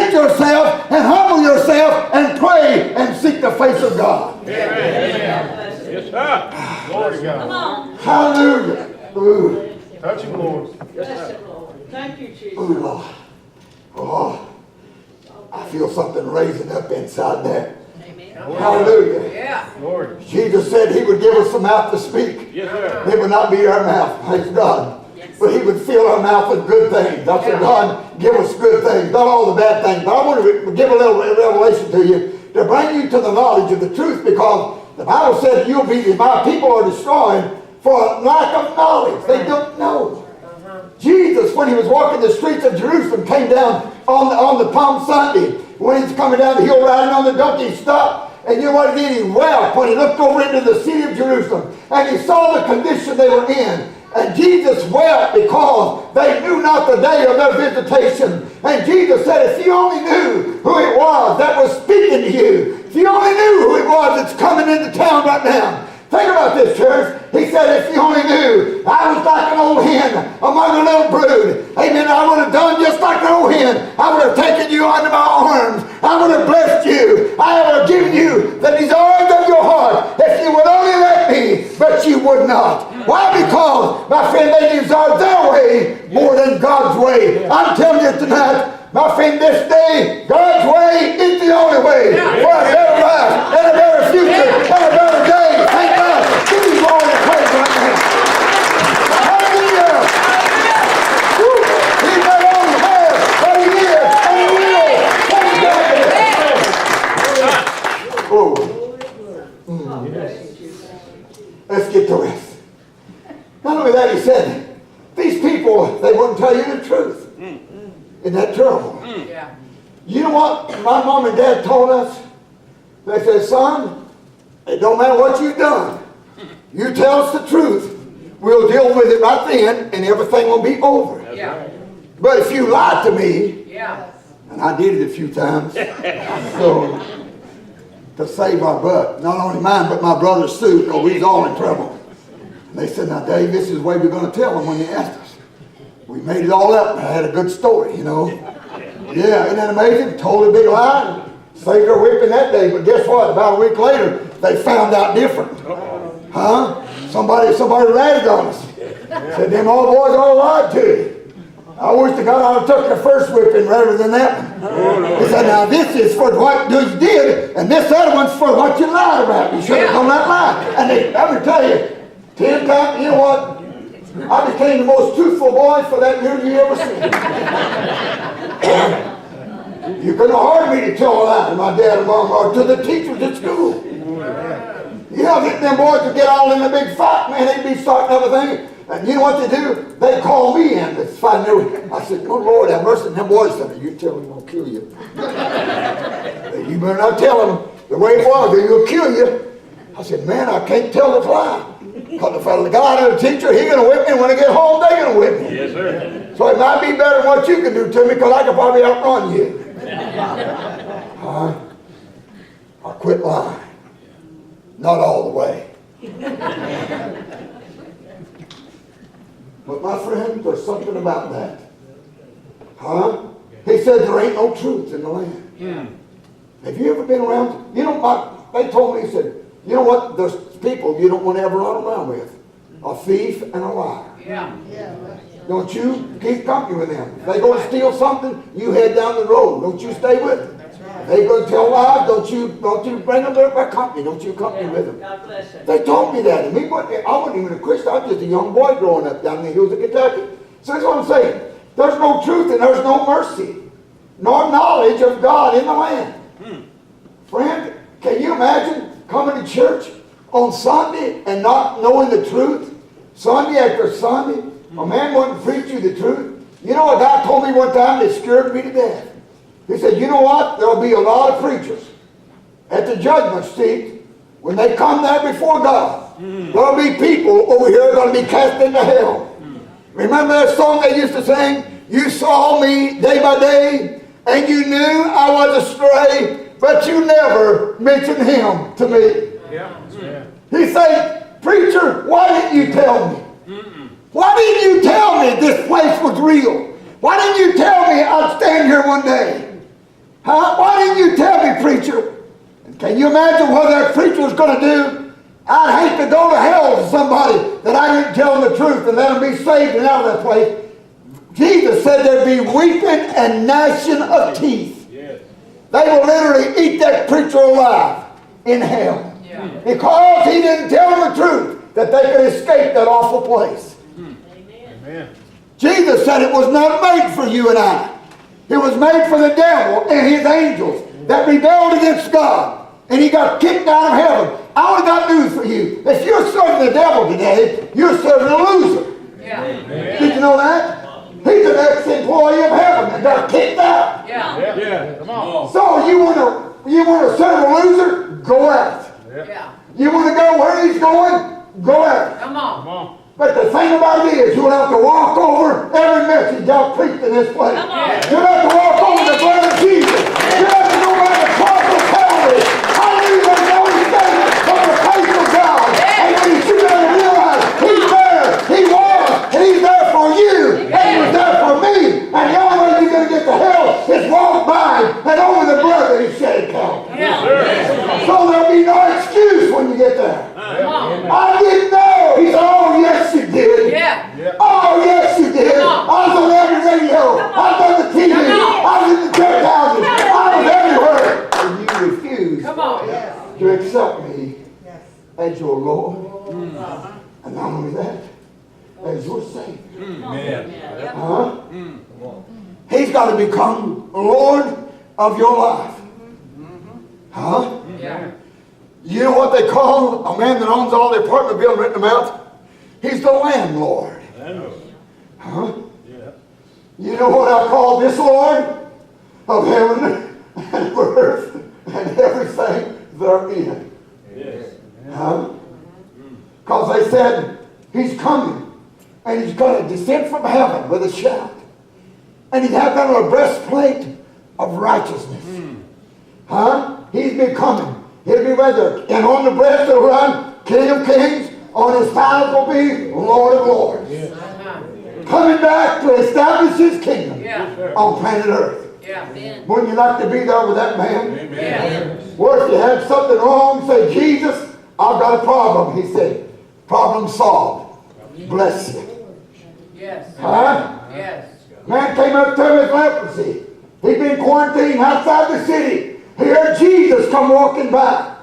forsake yourself and humble yourself and pray and seek the face of God. Amen. Yes, sir. Glory to God. Come on. Hallelujah. Ooh. Touch him, Lord. Yes, Lord. Thank you, Jesus. Ooh, Lord. Oh, I feel something raising up inside there. Amen. Hallelujah. Yeah. Lord. Jesus said he would give us a mouth to speak. Yes, sir. It would not be our mouth, praise God. Yes. But he would fill our mouth with good things. I said, God, give us good things, not all the bad things. But I want to give a little revelation to you to bring you to the knowledge of the truth, because the Bible says you'll be, my people are destroyed for lack of knowledge. They don't know. Jesus, when he was walking the streets of Jerusalem, came down on the Palm Sunday. When he's coming down the hill riding on the donkey, he stopped. And you know what he did? He wept when he looked over into the city of Jerusalem. And he saw the condition they were in. And Jesus wept because they knew not the day of their visitation. And Jesus said, if you only knew who it was that was speaking to you, if you only knew who it was that's coming into town right now. Think about this, church. He said, if you only knew, I was like an old hen among a little brood. Amen. I would have done just like an old hen. I would have taken you under my arms. I would have blessed you. I would have given you the desires of your heart if you would only let me, but you would not. Why? Because, my friend, they desire their way more than God's way. I'm telling you tonight, my friend, this day, God's way is the only way for a better life and a better future and a better day. Thank God. Give me all the praise right now. Hallelujah. Woo. He's not only has, but he is, and he will. Thank God. Oh. Let's get to this. Not only that, he said, these people, they wouldn't tell you the truth. Isn't that terrible? Yeah. You know what my mom and dad told us? They said, son, it don't matter what you've done. You tell us the truth. We'll deal with it right then, and everything will be over. Yeah. But if you lied to me, Yeah. and I did it a few times, so to save our butt, not only mine, but my brother's suit, because we was all in trouble. And they said, now, Dave, this is the way we're going to tell them when they asked us. We made it all up. I had a good story, you know. Yeah, isn't that amazing? Told a big lie. Saved her whipping that day. But guess what? About a week later, they found out different. Huh? Somebody ragged on us. Said, them old boys all lied to you. I wish to God I would have took the first whipping rather than that one. He said, now this is for what you did, and this other one's for what you lied about. You should have done that lie. And they, let me tell you, 10 times, you know what? I became the most truthful boy for that year you ever seen. You couldn't hard me to tell a lie to my dad and mom or to the teachers at school. You know, them boys would get all in a big fight, man. They'd be starting everything. And you know what they do? They call me in to find out. I said, good Lord, have mercy. And them boys said, you tell him, I'll kill you. You better not tell him the way it was, or he'll kill you. I said, man, I can't tell the lie. Because if I got out of the teacher, he's going to whip me. And when I get home, they're going to whip me. Yes, sir. So it might be better than what you can do to me, because I could probably outrun you. I quit lying. Not all the way. But my friend, there's something about that. Huh? He said there ain't no truth in the land. Yeah. Have you ever been around? You know, they told me, he said, you know what? There's people you don't want to ever run around with. A thief and a liar. Yeah. Don't you keep company with them. If they go to steal something, you head down the road. Don't you stay with them. If they go to tell lies, don't you bring them to their company. Don't you company with them. God bless you. They told me that. And I wasn't even a Christian. I was just a young boy growing up down in the hills of Kentucky. So that's what I'm saying. There's no truth and there's no mercy, nor knowledge of God in the land. Friend, can you imagine coming to church on Sunday and not knowing the truth? Sunday after Sunday, a man wouldn't preach you the truth. You know, a guy told me one time that scared me to death. He said, you know what? There'll be a lot of preachers at the judgment seat when they come there before God. There'll be people over here going to be cast into hell. Remember that song they used to sing? You saw me day by day, and you knew I was astray, but you never mentioned him to me. Yeah. He said, preacher, why didn't you tell me? Why didn't you tell me this place was real? Why didn't you tell me I'd stand here one day? Huh? Why didn't you tell me, preacher? Can you imagine what that preacher was going to do? I'd hate to go to hell to somebody that I didn't tell them the truth and let them be saved and out of that place. Jesus said there'd be weeping and gnashing of teeth. Yes. They will literally eat that preacher alive in hell. Yeah. Because he didn't tell them the truth that they could escape that awful place. Amen. Jesus said it was not made for you and I. It was made for the devil and his angels that rebelled against God. And he got kicked out of heaven. I only got news for you. If you're serving the devil today, you're serving a loser. Yeah. Did you know that? He's an ex-employee of heaven that got kicked out. Yeah. Yeah. Come on. So you want to serve a loser? Go out. Yeah. You want to go where he's going? Go out. Come Come on. on. But the thing about it is, you'll have to walk over every message I've preached in this place. Come on. You'll have to walk over the blood of Jesus. You'll have to go by the cross of Calvary. Hallelujah, there's no escape from the face of God. And when you see that and realize he's there, he was, and he's there for you, and he was there for me. And the only way you're going to get to hell is walk by and over the blood that he shed at Calvary. Yeah. So there'll be no excuse when you get there. Come on. I didn't know. He said, oh, yes, you did. Yeah. Oh, yes, you did. Come on. I was on every radio. I was on the TV. Come on. I was in the church houses. I was everywhere. And you refused Come on. to accept me as your Lord. And not only that, as your Savior. Amen. Huh? He's got to become Lord of your life. Huh? Yeah. You know what they call a man that owns all the apartment buildings, renting them out? He's the landlord. Huh? Yeah. You know what I call this Lord? Of heaven and earth and everything therein. Yes. Huh? Because they said, he's coming and he's going to descend from heaven with a shout. And he'd have on a breastplate of righteousness. Huh? He's becoming. He'll be right there. And on the breast will run King of Kings. On his thighs will be Lord of Lords. Coming back to establish his kingdom on planet Earth. Yeah. Wouldn't you like to be there with that man? Amen. Or if you had something wrong, say, Jesus, I've got a problem. He said, problem solved. Bless you. Yes. Huh? Yes. Man came up to him with leprosy. He'd been quarantined outside the city. He heard Jesus come walking by.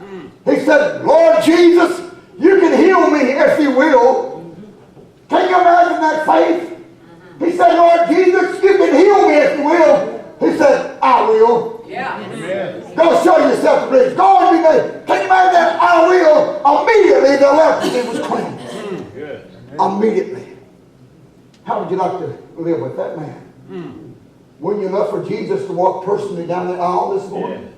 He said, Lord Jesus, you can heal me if you will. Can you imagine that faith? He said, Lord Jesus, you can heal me if you will. He said, I will. Yeah. Amen. Go show yourself, please. Go and be made. Can you imagine that? I will. Immediately the leprosy was cleansed. Good. Immediately. How would you like to live with that man? Wouldn't you love for Jesus to walk personally down the aisle this morning?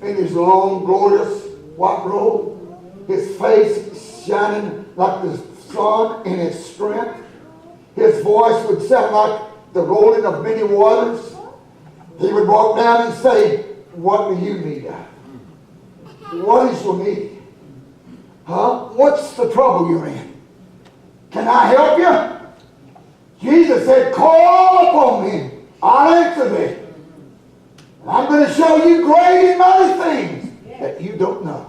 In his long, glorious white robe, his face shining like the sun in its strength. His voice would sound like the rolling of many waters. He would walk down and say, what do you need? What is your need? Huh? What's the trouble you're in? Can I help you? Jesus said, call upon me. I'll answer thee. And I'm going to show you great and mighty things that you don't know.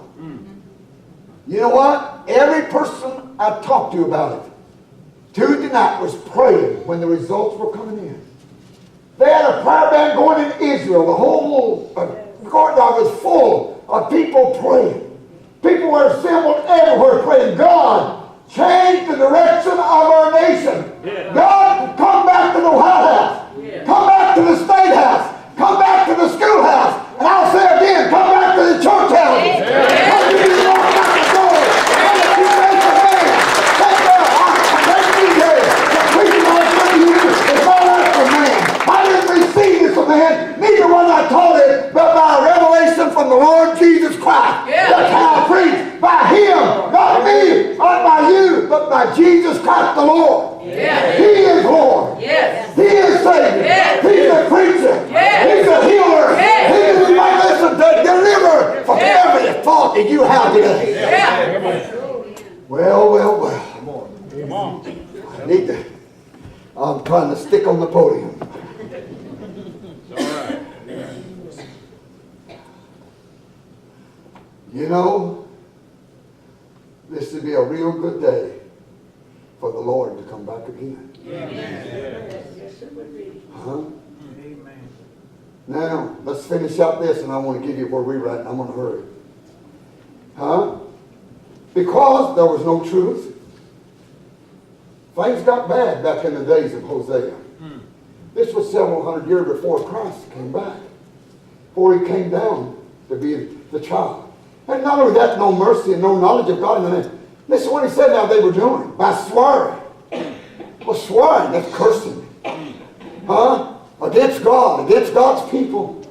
You know what? Every person I've talked to about it Tuesday night was praying when the results were coming in. They had a prayer band going in Israel. The whole courtyard was full of people praying. People were assembled everywhere praying, God, change the direction of our nation. God, come back to the White House. Come back to the State House. Come back to the schoolhouse. And I'll say again, come back to the church houses. Come to these walk out the door. Come to you face to face. Take me there. The preaching I was going to you is not out for man. I didn't receive this from man. Neither was I taught it, but by revelation from the Lord Jesus Christ. That's how I preach. By Him, not me, not by you, but by Jesus Christ the Lord. He is Lord. He is Savior. He's a preacher. He's a healer. He is my listen to deliver from every fault that you have today. Well. Come on. I need to. I'm trying to stick on the podium. It's all right. You know, this would be a real good day for the Lord to come back again. Huh? Amen. Now, let's finish up this, and I want to give you where we're at, and I'm going to hurry. Huh? Because there was no truth, things got bad back in the days of Hosea. This was several hundred years before Christ came back, before he came down to be the child. And not only that, no mercy and no knowledge of God in the name. Listen to what he said now they were doing. By swearing. Well, swearing, that's cursing. Huh? Against God, against God's people.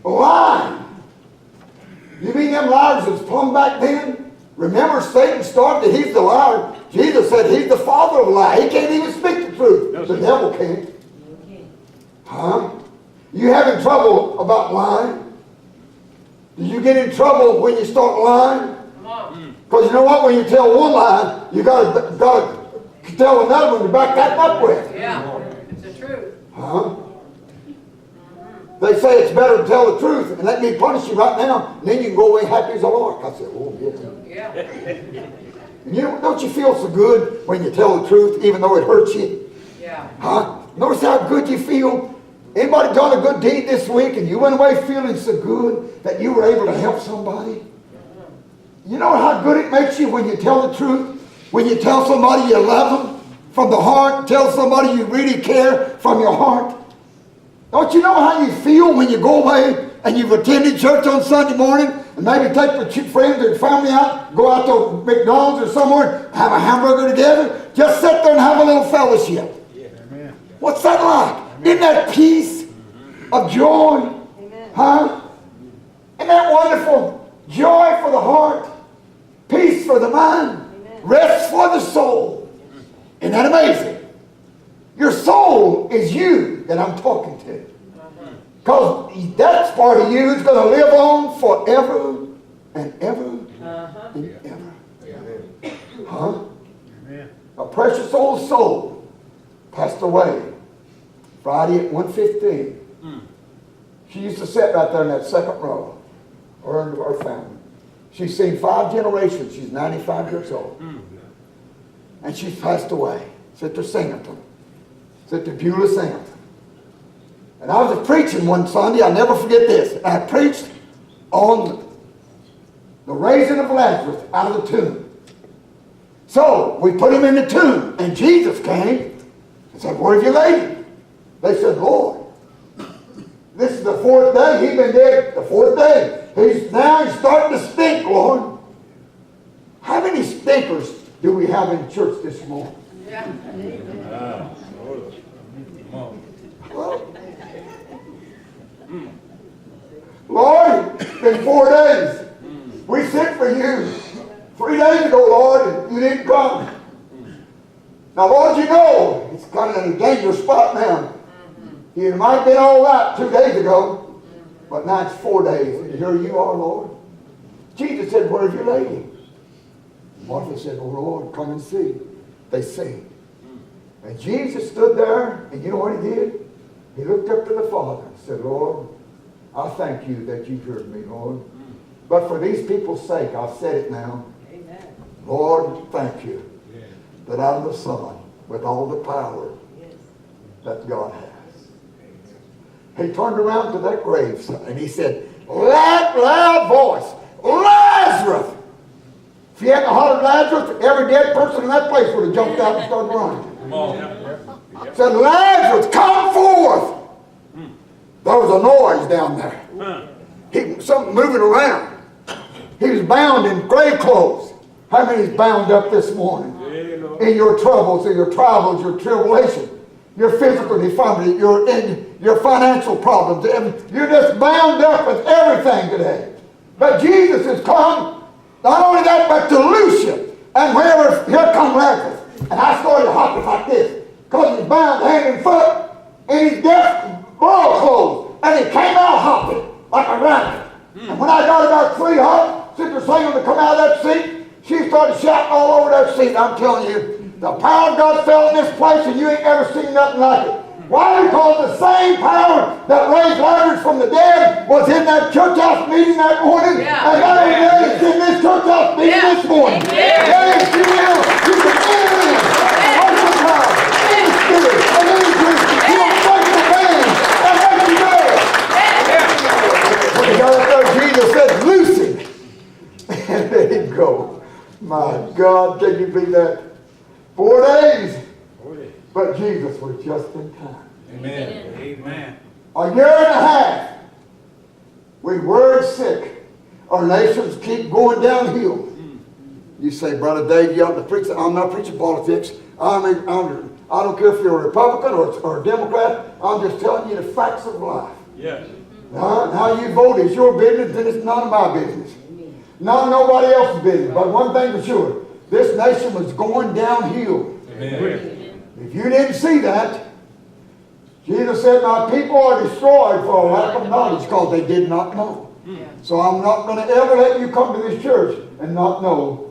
Lying. You mean them liars that's plumb back then? Remember, Satan started, he's the liar. Jesus said he's the father of lie. He can't even speak the truth. No, The sir. devil can't. Huh? You having trouble about lying? Do you get in trouble when you start lying? Come on. Because you know what? When you tell one lie, you gotta tell another one to back that up with. Yeah, it's the truth. Huh? They say it's better to tell the truth and let me punish you right now, and then you can go away happy as a lark. I said, oh yeah. Yeah. And you know, don't you feel so good when you tell the truth, even though it hurts you? Yeah. Huh? Notice how good you feel? Anybody done a good deed this week and you went away feeling so good that you were able to help somebody? You know how good it makes you when you tell the truth? When you tell somebody you love them from the heart, tell somebody you really care from your heart. Don't you know how you feel when you go away and you've attended church on Sunday morning and maybe take your friends or family out, go out to McDonald's or somewhere, have a hamburger together, just sit there and have a little fellowship. What's that like? Isn't that peace of joy? Huh? Isn't that wonderful? Joy for the heart, peace for the mind, rest for the soul. Isn't that amazing? Your soul is you that I'm talking to. Because that part of you is going to live on forever and ever and ever. Huh? A precious old soul passed away Friday at 1:15. She used to sit right there in that second row, her and her family. She's seen 5 generations. She's 95 years old. And she's passed away. Sister Singleton. Sister Beulah Singleton. And I was preaching one Sunday, I'll never forget this. I preached on the raising of Lazarus out of the tomb. So we put him in the tomb, and Jesus came and said, where have you laid him? They said, Lord, this is the 4th day. He's been dead the 4th day. He's starting to stink, Lord. How many stinkers do we have in church this morning? Yeah. Well, Lord, it's been 4 days. We sent for you 3 days ago, Lord, and you didn't come. Now, Lord, you know, it's kind of in a dangerous spot now. You might have been all right 2 days ago, but now it's 4 days, and here you are, Lord. Jesus said, where have you laid him? Martha said, oh, Lord, come and see. They sing. And Jesus stood there, and you know what he did? He looked up to the Father and said, Lord, I thank you that you heard me, Lord. But for these people's sake, I've said it now. Amen. Lord, thank you that I'm the Son with all the power that God has. He turned around to that grave and he said, loud voice, Lazarus! If he hadn't hollered Lazarus, every dead person in that place would have jumped out and started running. Come on. Said, Lazarus, come forth! There was a noise down there. Something moving around. He was bound in grave clothes. How many is bound up this morning? In your troubles, in your trials, your tribulation, your physical deformity, your financial problems. You're just bound up with everything today. But Jesus has come, not only that, but to loose you. And here come Lazarus. And I started hopping like this. Because he's bound hand and foot. And he's deaf, ball clothes. And he came out hopping like a rabbit. And when I got about 3 hops, Sister Singleton to come out of that seat, she started shouting all over that seat. I'm telling you, the power of God fell in this place and you ain't ever seen nothing like it. Why? Because the same power that raised Lazarus from the dead was in that church house meeting that morning. Yeah. And not only that, it's in this church house meeting Yeah. this morning. Yeah. Yes, you will. You can enter in. Worship God. In the spirit. And in truth. He'll break the chains and make you know. When he got up there, Jesus said, loose him. And let him go. My God, can you beat that? 4 days. But Jesus was just in time. Amen. Amen. A year and a half. We were sick. Our nations keep going downhill. You say, Brother Dave, you ought to preach. I'm not preaching politics. I don't care if you're a Republican or a Democrat. I'm just telling you the facts of life. Yes. Now, how you vote is your business, and it's none of my business. Not nobody else's business. But one thing for sure, this nation was going downhill. Amen. If you didn't see that, Jesus said, my people are destroyed for a lack of knowledge because they did not know. So I'm not going to ever let you come to this church and not know